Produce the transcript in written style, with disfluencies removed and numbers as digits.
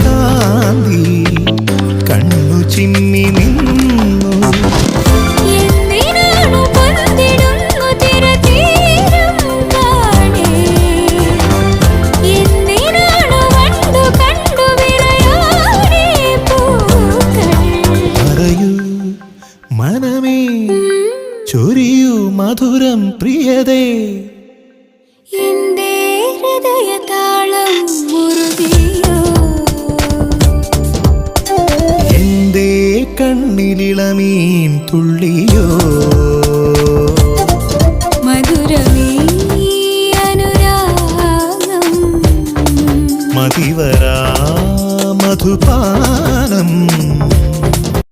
കാന്തി കണ്ണു ചിമ്മി നിന്നു. പറയൂ മനമേ, ചൊരിയൂ മധുരം പ്രിയതേ. എന്റെ ഹൃദയതാളം മുറുകിയോ, എന്റെ കണ്ണിലിളമീൻ തുള്ളി